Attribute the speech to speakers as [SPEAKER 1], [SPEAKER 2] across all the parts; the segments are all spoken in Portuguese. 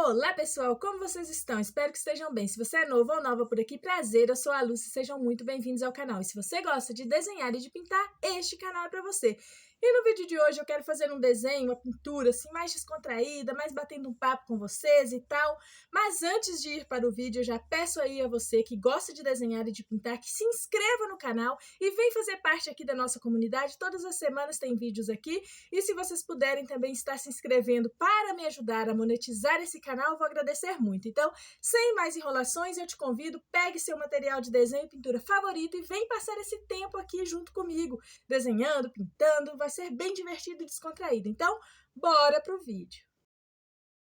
[SPEAKER 1] Olá pessoal, como vocês estão? Espero que estejam bem. Se você é novo ou nova por aqui, prazer, eu sou a Lúcia, sejam muito bem-vindos ao canal. E se você gosta de desenhar e de pintar, este canal é para você. E no vídeo de hoje eu quero fazer um desenho, uma pintura assim mais descontraída, mais batendo um papo com vocês e tal. Mas antes de ir para o vídeo, eu já peço aí a você que gosta de desenhar e de pintar, que se inscreva no canal e vem fazer parte aqui da nossa comunidade. Todas as semanas tem vídeos aqui. E se vocês puderem também estar se inscrevendo para me ajudar a monetizar esse canal, eu vou agradecer muito. Então, sem mais enrolações, eu te convido, pegue seu material de desenho e pintura favorito e vem passar esse tempo aqui junto comigo, desenhando, pintando, vai ser bem divertido e descontraído. Então, bora pro vídeo.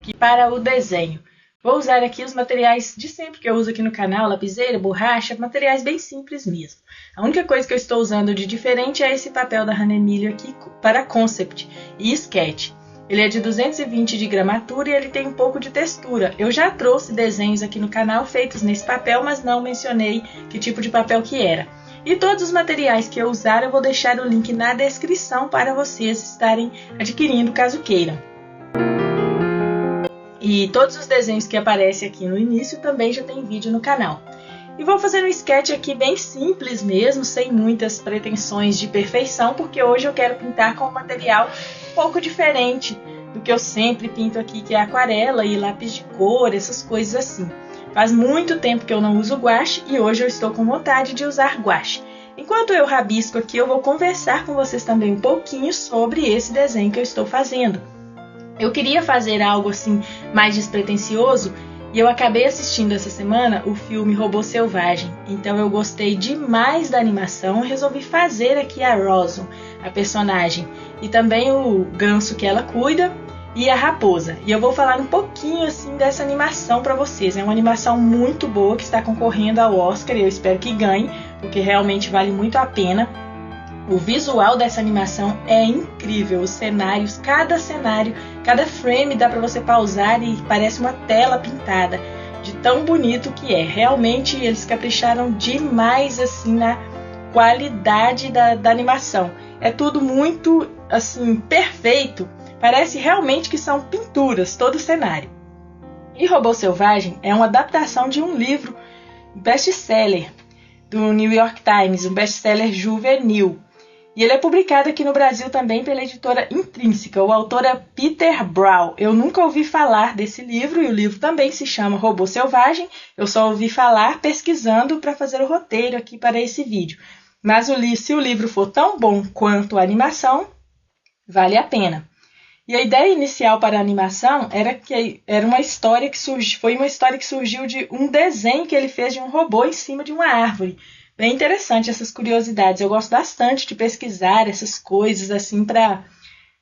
[SPEAKER 2] Aqui para o desenho. Vou usar aqui os materiais de sempre que eu uso aqui no canal, lapiseira, borracha, materiais bem simples mesmo. A única coisa que eu estou usando de diferente é esse papel da Hahnemühle aqui para concept e sketch. Ele é de 220 de gramatura e ele tem um pouco de textura. Eu já trouxe desenhos aqui no canal feitos nesse papel, mas não mencionei que tipo de papel que era. E todos os materiais que eu usar eu vou deixar o link na descrição para vocês estarem adquirindo caso queiram. E todos os desenhos que aparecem aqui no início também já tem vídeo no canal. E vou fazer um sketch aqui bem simples mesmo, sem muitas pretensões de perfeição, porque hoje eu quero pintar com um material um pouco diferente do que eu sempre pinto aqui, que é aquarela e lápis de cor, essas coisas assim. Faz muito tempo que eu não uso guache e hoje eu estou com vontade de usar guache. Enquanto eu rabisco aqui, eu vou conversar com vocês também um pouquinho sobre esse desenho que eu estou fazendo. Eu queria fazer algo assim mais despretensioso e eu acabei assistindo essa semana o filme Robô Selvagem. Então eu gostei demais da animação e resolvi fazer aqui a Rosa, a personagem, e também o ganso que ela cuida e a raposa. E eu vou falar um pouquinho assim dessa animação para vocês. É uma animação muito boa que está concorrendo ao Oscar e eu espero que ganhe, porque realmente vale muito a pena. O visual dessa animação é incrível, os cenários, cada frame dá para você pausar e parece uma tela pintada, de tão bonito que é. Realmente eles capricharam demais assim na qualidade da animação. É tudo muito assim perfeito, parece realmente que são pinturas, todo o cenário. E Robô Selvagem é uma adaptação de um livro best-seller do New York Times, um best-seller juvenil. E ele é publicado aqui no Brasil também pela editora Intrínseca. O autor é Peter Brown. Eu nunca ouvi falar desse livro e o livro também se chama Robô Selvagem. Eu só ouvi falar pesquisando para fazer o roteiro aqui para esse vídeo. Mas se o livro for tão bom quanto a animação, vale a pena. E a ideia inicial para a animação era uma história que surgiu de um desenho que ele fez de um robô em cima de uma árvore. Bem interessante essas curiosidades. Eu gosto bastante de pesquisar essas coisas assim para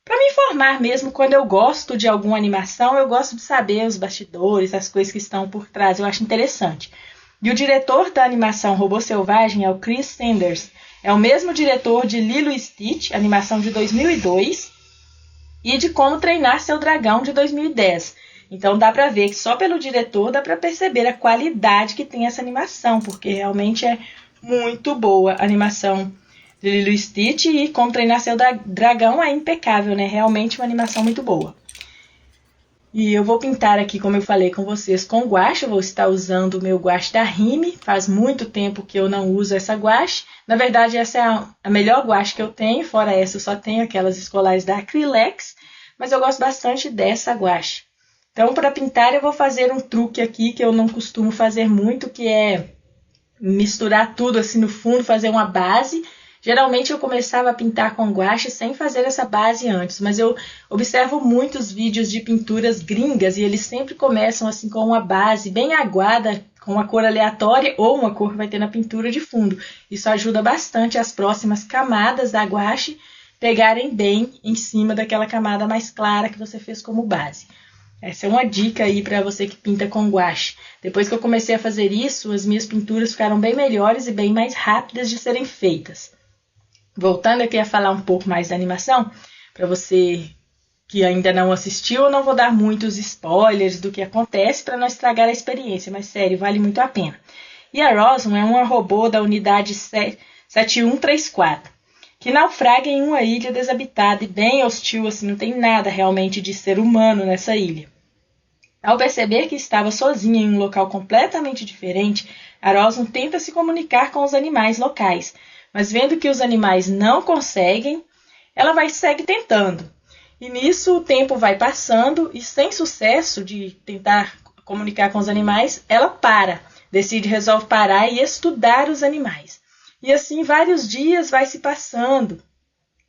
[SPEAKER 2] me informar mesmo. Quando eu gosto de alguma animação, eu gosto de saber os bastidores, as coisas que estão por trás. Eu acho interessante. E o diretor da animação Robô Selvagem é o Chris Sanders. É o mesmo diretor de Lilo e Stitch, animação de 2002, e de Como Treinar Seu Dragão de 2010. Então dá para ver que só pelo diretor dá para perceber a qualidade que tem essa animação, porque realmente é muito boa a animação de Lilo e Stitch, e Como Treinar Seu Dragão é impecável, né? Realmente uma animação muito boa. E eu vou pintar aqui, como eu falei com vocês, com guache. Eu vou estar usando o meu guache da Rime. Faz muito tempo que eu não uso essa guache. Na verdade, essa é a melhor guache que eu tenho. Fora essa, eu só tenho aquelas escolares da Acrylex. Mas eu gosto bastante dessa guache. Então, para pintar, eu vou fazer um truque aqui que eu não costumo fazer muito, que é misturar tudo assim no fundo, fazer uma base. Geralmente eu começava a pintar com guache sem fazer essa base antes, mas eu observo muitos vídeos de pinturas gringas e eles sempre começam assim com uma base bem aguada, com uma cor aleatória ou uma cor que vai ter na pintura de fundo. Isso ajuda bastante as próximas camadas da guache pegarem bem em cima daquela camada mais clara que você fez como base. Essa é uma dica aí para você que pinta com guache. Depois que eu comecei a fazer isso, as minhas pinturas ficaram bem melhores e bem mais rápidas de serem feitas. Voltando aqui a falar um pouco mais da animação, para você que ainda não assistiu, eu não vou dar muitos spoilers do que acontece para não estragar a experiência, mas sério, vale muito a pena. E a Rosa é uma robô da unidade 7134, que naufraga em uma ilha desabitada e bem hostil, assim, não tem nada realmente de ser humano nessa ilha. Ao perceber que estava sozinha em um local completamente diferente, a Rosalind tenta se comunicar com os animais locais, mas vendo que os animais não conseguem, ela segue tentando. E nisso o tempo vai passando e, sem sucesso de tentar comunicar com os animais, ela resolve parar e estudar os animais. E assim vários dias vai se passando.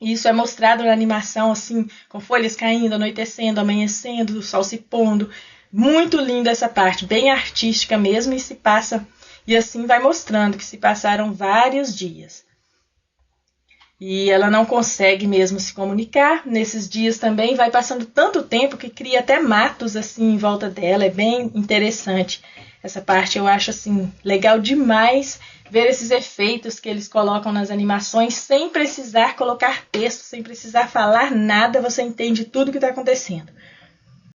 [SPEAKER 2] Isso é mostrado na animação, assim, com folhas caindo, anoitecendo, amanhecendo, o sol se pondo. Muito linda essa parte, bem artística mesmo, e se passa, e assim vai mostrando que se passaram vários dias. E ela não consegue mesmo se comunicar. Nesses dias também vai passando tanto tempo que cria até matos assim em volta dela. É bem interessante. Essa parte eu acho assim legal demais ver esses efeitos que eles colocam nas animações sem precisar colocar texto, sem precisar falar nada, você entende tudo o que está acontecendo.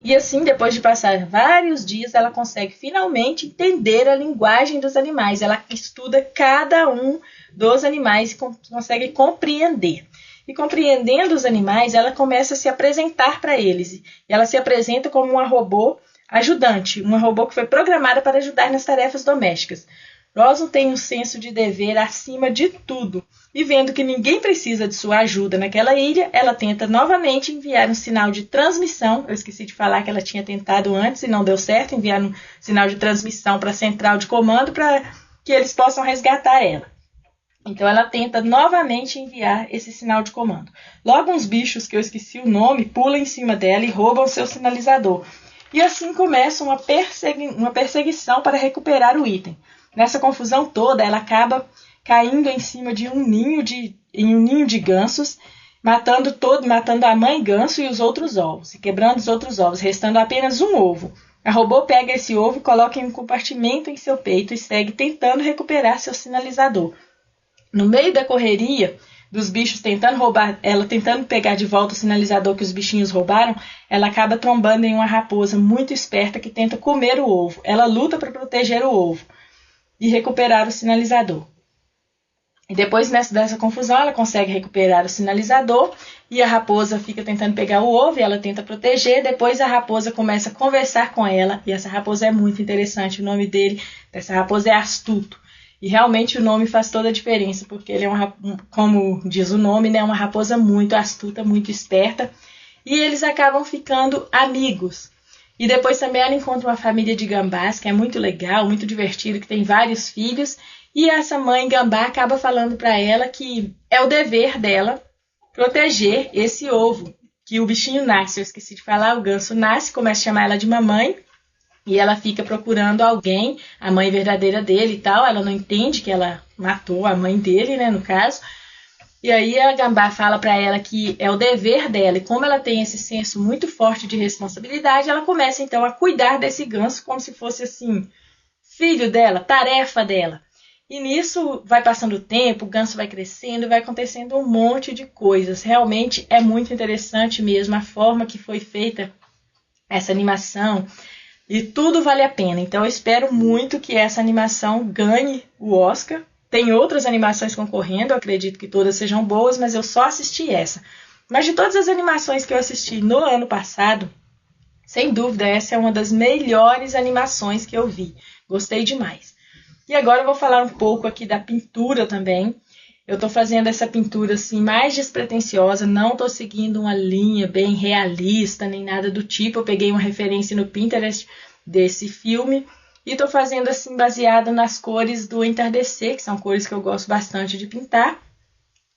[SPEAKER 2] E assim, depois de passar vários dias, ela consegue finalmente entender a linguagem dos animais. Ela estuda cada um dos animais e consegue compreender. E compreendendo os animais, ela começa a se apresentar para eles. E ela se apresenta como uma robô ajudante, uma robô que foi programada para ajudar nas tarefas domésticas. Rosalind tem um senso de dever acima de tudo. E vendo que ninguém precisa de sua ajuda naquela ilha, ela tenta novamente enviar um sinal de transmissão. Eu esqueci de falar que ela tinha tentado antes e não deu certo, enviar um sinal de transmissão para a central de comando para que eles possam resgatar ela. Então ela tenta novamente enviar esse sinal de comando. Logo uns bichos, que eu esqueci o nome, pulam em cima dela e roubam seu sinalizador. E assim começa uma perseguição para recuperar o item. Nessa confusão toda, ela acaba caindo em cima de um ninho de gansos, matando a mãe ganso e os outros ovos, e quebrando os outros ovos, restando apenas um ovo. A robô pega esse ovo e coloca em um compartimento em seu peito e segue tentando recuperar seu sinalizador. No meio da correria dos bichos tentando pegar de volta o sinalizador que os bichinhos roubaram, ela acaba trombando em uma raposa muito esperta que tenta comer o ovo. Ela luta para proteger o ovo e recuperar o sinalizador. E depois dessa confusão, ela consegue recuperar o sinalizador e a raposa fica tentando pegar o ovo e ela tenta proteger. Depois a raposa começa a conversar com ela e essa raposa é muito interessante. O nome dessa raposa é Astuto. E realmente o nome faz toda a diferença, porque ele é como diz o nome, né, uma raposa muito astuta, muito esperta. E eles acabam ficando amigos. E depois também ela encontra uma família de gambás, que é muito legal, muito divertido, que tem vários filhos. E essa mãe gambá acaba falando para ela que é o dever dela proteger esse ovo, que o bichinho nasce. Eu esqueci de falar, o ganso nasce, começa a chamar ela de mamãe. E ela fica procurando alguém, a mãe verdadeira dele e tal. Ela não entende que ela matou a mãe dele, né, no caso. E aí a gambá fala para ela que é o dever dela. E como ela tem esse senso muito forte de responsabilidade, ela começa então a cuidar desse ganso como se fosse assim, filho dela, tarefa dela. E nisso vai passando o tempo, o ganso vai crescendo, vai acontecendo um monte de coisas. Realmente é muito interessante mesmo a forma que foi feita essa animação. E tudo vale a pena. Então eu espero muito que essa animação ganhe o Oscar. Tem outras animações concorrendo, eu acredito que todas sejam boas, mas eu só assisti essa. Mas de todas as animações que eu assisti no ano passado, sem dúvida essa é uma das melhores animações que eu vi. Gostei demais. E agora eu vou falar um pouco aqui da pintura também. Eu estou fazendo essa pintura assim mais despretensiosa, não estou seguindo uma linha bem realista, nem nada do tipo. Eu peguei uma referência no Pinterest desse filme e estou fazendo assim baseada nas cores do entardecer, que são cores que eu gosto bastante de pintar.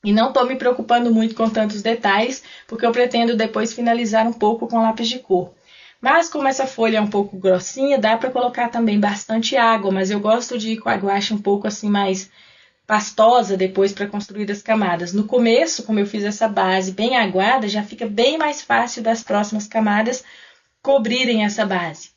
[SPEAKER 2] E não estou me preocupando muito com tantos detalhes, porque eu pretendo depois finalizar um pouco com lápis de cor. Mas como essa folha é um pouco grossinha, dá para colocar também bastante água, mas eu gosto de ir com a guache um pouco assim mais pastosa depois para construir as camadas. No começo, como eu fiz essa base bem aguada, já fica bem mais fácil das próximas camadas cobrirem essa base.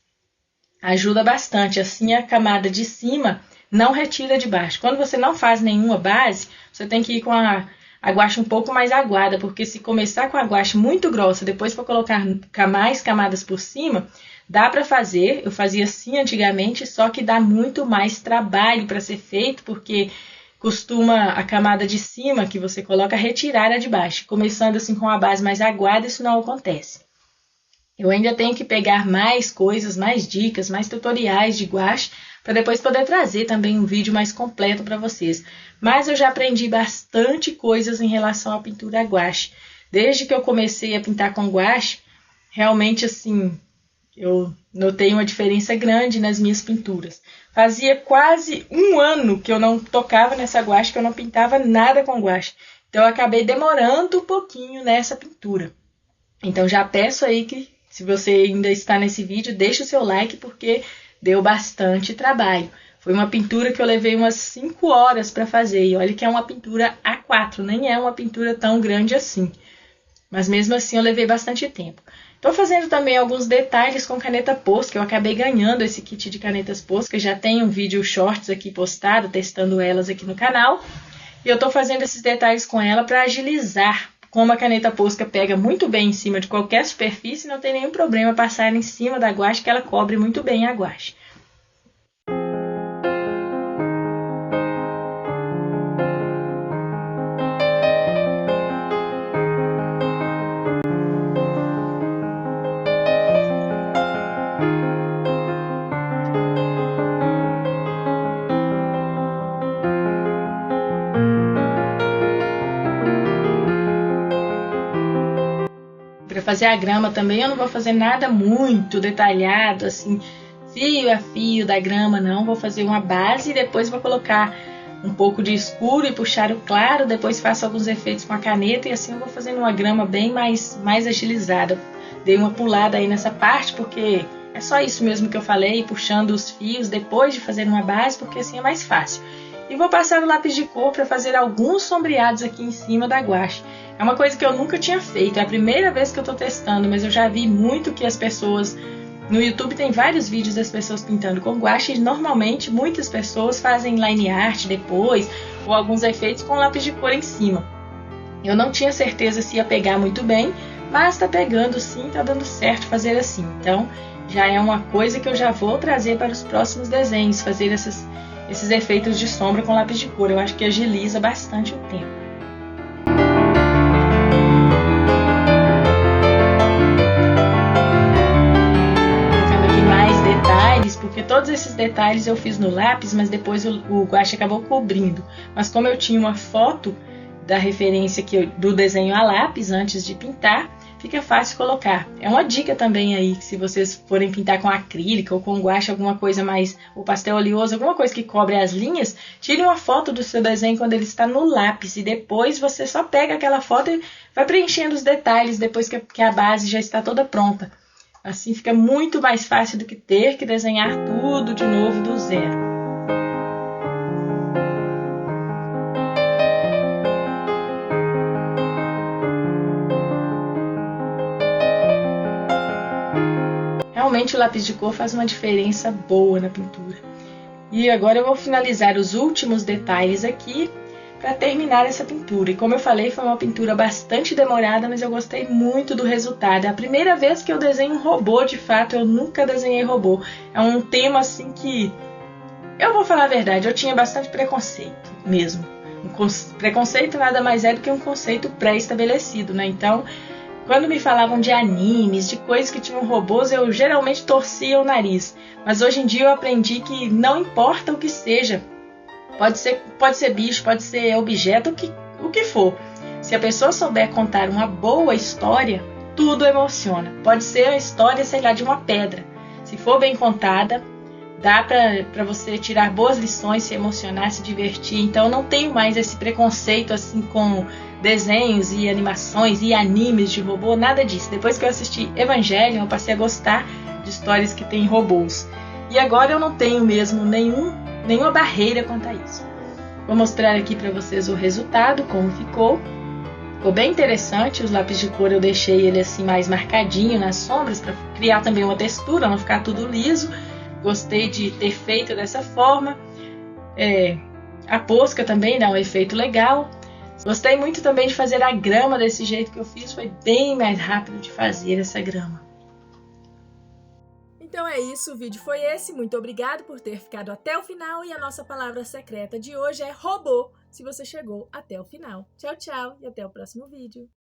[SPEAKER 2] Ajuda bastante, assim a camada de cima não retira de baixo. Quando você não faz nenhuma base, você tem que ir com a guache um pouco mais aguada, porque se começar com a guache muito grossa, depois for colocar mais camadas por cima, dá para fazer. Eu fazia assim antigamente, só que dá muito mais trabalho para ser feito, porque costuma a camada de cima que você coloca retirar a de baixo. Começando assim com a base mais aguada, isso não acontece. Eu ainda tenho que pegar mais coisas, mais dicas, mais tutoriais de gouache para depois poder trazer também um vídeo mais completo para vocês. Mas eu já aprendi bastante coisas em relação à pintura a gouache. Desde que eu comecei a pintar com gouache, realmente assim, eu notei uma diferença grande nas minhas pinturas. Fazia quase um ano que eu não tocava nessa gouache, que eu não pintava nada com gouache. Então eu acabei demorando um pouquinho nessa pintura. Então já peço aí que, se você ainda está nesse vídeo, deixe o seu like porque deu bastante trabalho. Foi uma pintura que eu levei umas 5 horas para fazer. E olha que é uma pintura A4, nem é uma pintura tão grande assim. Mas mesmo assim eu levei bastante tempo. Estou fazendo também alguns detalhes com caneta Posca. Eu acabei ganhando esse kit de canetas Posca. Já tem um vídeo shorts aqui postado, testando elas aqui no canal. E eu estou fazendo esses detalhes com ela para agilizar. Como a caneta Posca pega muito bem em cima de qualquer superfície, não tem nenhum problema passar em cima da gouache, que ela cobre muito bem a gouache. Para fazer a grama também eu não vou fazer nada muito detalhado, assim, fio a fio da grama, não. Vou fazer uma base e depois vou colocar um pouco de escuro e puxar o claro, depois faço alguns efeitos com a caneta e assim eu vou fazendo uma grama bem mais agilizada. Dei uma pulada aí nessa parte porque é só isso mesmo que eu falei, puxando os fios depois de fazer uma base, porque assim é mais fácil. E vou passar o lápis de cor para fazer alguns sombreados aqui em cima da gouache. É uma coisa que eu nunca tinha feito, é a primeira vez que eu estou testando, mas eu já vi muito que as pessoas... No YouTube tem vários vídeos das pessoas pintando com gouache e normalmente muitas pessoas fazem line art depois ou alguns efeitos com lápis de cor em cima. Eu não tinha certeza se ia pegar muito bem, mas está pegando sim, está dando certo fazer assim. Então já é uma coisa que eu já vou trazer para os próximos desenhos, fazer esses efeitos de sombra com lápis de cor. Eu acho que agiliza bastante o tempo. Porque todos esses detalhes eu fiz no lápis, mas depois o gouache acabou cobrindo. Mas como eu tinha uma foto da referência do desenho a lápis antes de pintar, fica fácil colocar. É uma dica também aí, que se vocês forem pintar com acrílica ou com gouache, alguma coisa mais, ou pastel oleoso, alguma coisa que cobre as linhas, tire uma foto do seu desenho quando ele está no lápis e depois você só pega aquela foto e vai preenchendo os detalhes depois que a base já está toda pronta. Assim fica muito mais fácil do que ter que desenhar tudo de novo do zero. Realmente o lápis de cor faz uma diferença boa na pintura. E agora eu vou finalizar os últimos detalhes aqui para terminar essa pintura. E como eu falei, foi uma pintura bastante demorada, mas eu gostei muito do resultado. É a primeira vez que eu desenho um robô, de fato, eu nunca desenhei robô. É um tema assim que, eu vou falar a verdade, eu tinha bastante preconceito mesmo. Preconceito nada mais é do que um conceito pré-estabelecido, né? Então, quando me falavam de animes, de coisas que tinham robôs, eu geralmente torcia o nariz. Mas hoje em dia eu aprendi que não importa o que seja, pode ser bicho, pode ser objeto, o que for. Se a pessoa souber contar uma boa história, tudo emociona. Pode ser a história, sei lá, de uma pedra. Se for bem contada, dá para você tirar boas lições, se emocionar, se divertir. Então eu não tenho mais esse preconceito assim com desenhos e animações e animes de robô, nada disso. Depois que eu assisti Evangelion, eu passei a gostar de histórias que tem robôs. E agora eu não tenho mesmo nenhuma barreira quanto a isso. Vou mostrar aqui para vocês o resultado, como ficou. Ficou bem interessante, os lápis de cor eu deixei ele assim mais marcadinho nas sombras, para criar também uma textura, não ficar tudo liso. Gostei de ter feito dessa forma. A Posca também dá um efeito legal. Gostei muito também de fazer a grama desse jeito que eu fiz, foi bem mais rápido de fazer essa grama.
[SPEAKER 1] Então é isso, o vídeo foi esse. Muito obrigado por ter ficado até o final e a nossa palavra secreta de hoje é robô, se você chegou até o final. Tchau, tchau e até o próximo vídeo.